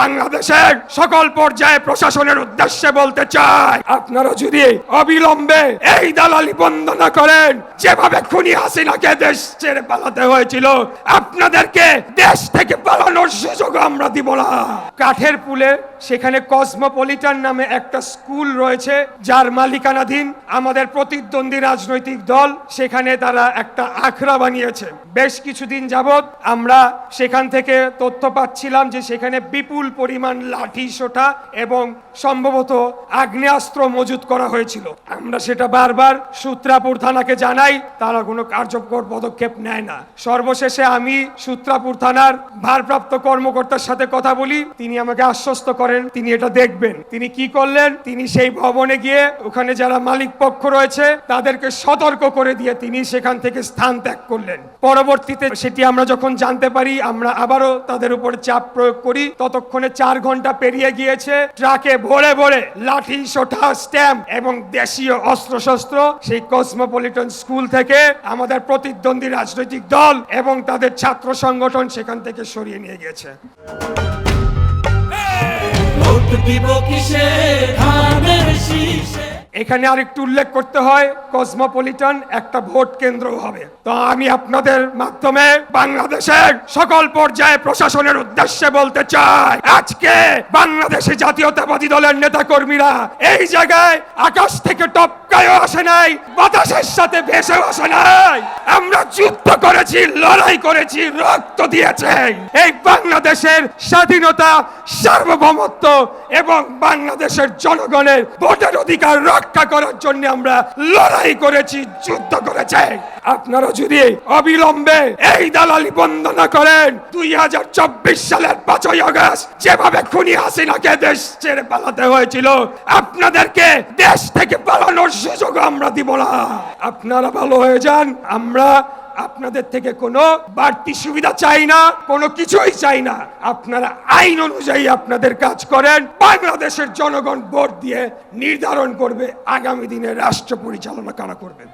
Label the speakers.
Speaker 1: বাংলাদেশের সকল পর্যায়ে প্রশাসনের উদ্দেশ্যে বলতে চাই, আপনারা যদি অবিলম্বে এই দালালি বন্ধ না করেন, যেভাবে খুনি হাসিনাকে দেশ ছেড়ে পালাতে হয়েছিল, আপনাদেরকে দেশ থেকে পালানোর সুযোগ আমরা দিব না। কাঠের পুলে সেখানে কসমোপলিটান নামে একটা স্কুল রয়েছে, যার মালিকানাধীন আমাদের প্রতিদ্বন্দ্বী রাজনৈতিক দল। সেখানে তারা একটা আখড়া বানিয়েছে। বেশ কিছুদিন যাবত আমরা সেখান থেকে তথ্য পাচ্ছিলাম যে সেখানে বিপুল পরিমাণ লাঠি সোঁটা এবং সম্ভবত আগ্নেয়াস্ত্র মজুত করা হয়েছিল। আমরা সেটা বারবার সূত্রাপুর থানাকে জানাই, তারা কোনো কার্যকর পদক্ষেপ নেয় না। সর্বশেষে আমি সূত্রাপুর থানার ভারপ্রাপ্ত কর্মকর্তার সাথে কথা বলি, তিনি আমাকে আশ্বস্ত করেন তিনি এটা দেখবেন। তিনি কি করলেন, তিনি সেই ভবনে গিয়ে ওখানে যারা মালিক পক্ষ রয়েছে তাদেরকে সতর্ক করে দিয়ে তিনি সেখান থেকে স্থান ত্যাগ করলেন। পরবর্তীতে সেটি আমরা যখন জানতে পারি, আমরা আবারও তাদের উপরে চাপ প্রয়োগ করি। ততক্ষণে 4 ঘন্টা পেরিয়ে গিয়েছে। ট্রাকে ভরে ভরে লাঠি সোঁটা স্ট্যাম্প এবং দেশীয় অস্ত্রশস্ত্র সেই কসমোপলিটন স্কুল থেকে আমাদের প্রতিদ্বন্দ্বী রাজনৈতিক দল এবং তাদের ছাত্র সংগঠন সেখান থেকে সরিয়ে নিয়ে গেছে। এখানে আরেকটু উল্লেখ করতে হয়, কসমোপলিটন একটা ভোট কেন্দ্র হবে। তো আমি আপনাদের মাধ্যমে বাংলাদেশের সকল পর্যায়ে প্রশাসনের উদ্দেশ্যে বলতে চাই, আজকে বাংলাদেশে জাতীয়তাবাদী দলের নেতা কর্মীরা এই জায়গায় আকাশ থেকে টপকায়ও আসে নাই, বাতাসের সাথে ভেসেও আসে নাই। আমরা যুদ্ধ করেছি, লড়াই করেছি, রক্ত দিয়েছি এই বাংলাদেশের স্বাধীনতা, সার্বভৌমত্ব এবং বাংলাদেশের জনগণের ভোটের অধিকার রক্ষা করার জন্য আমরা লড়াই করেছি, যুদ্ধ করেছি। আপনারা যদি অবিলম্বে এই দালালি বন্ধ না করেন, 2024 সালের 5ই আগস্ট যেভাবে খুনি হাসিনাকে দেশ ছেড়ে পালাতে হয়েছিল, আপনাদেরকে দেশ থেকে পালানোর সুযোগ আমরা দিব না। আপনারা ভালো হয়ে যান। আমরা আপনাদের থেকে কোনো বাড়তি সুবিধা চাই না, কোনো কিছুই চাই না। আপনারা আইন অনুযায়ী আপনাদের কাজ করেন। বাংলাদেশের জনগণ ভোট দিয়ে নির্ধারণ করবে আগামী দিনে রাষ্ট্র পরিচালনা কারা করবেন।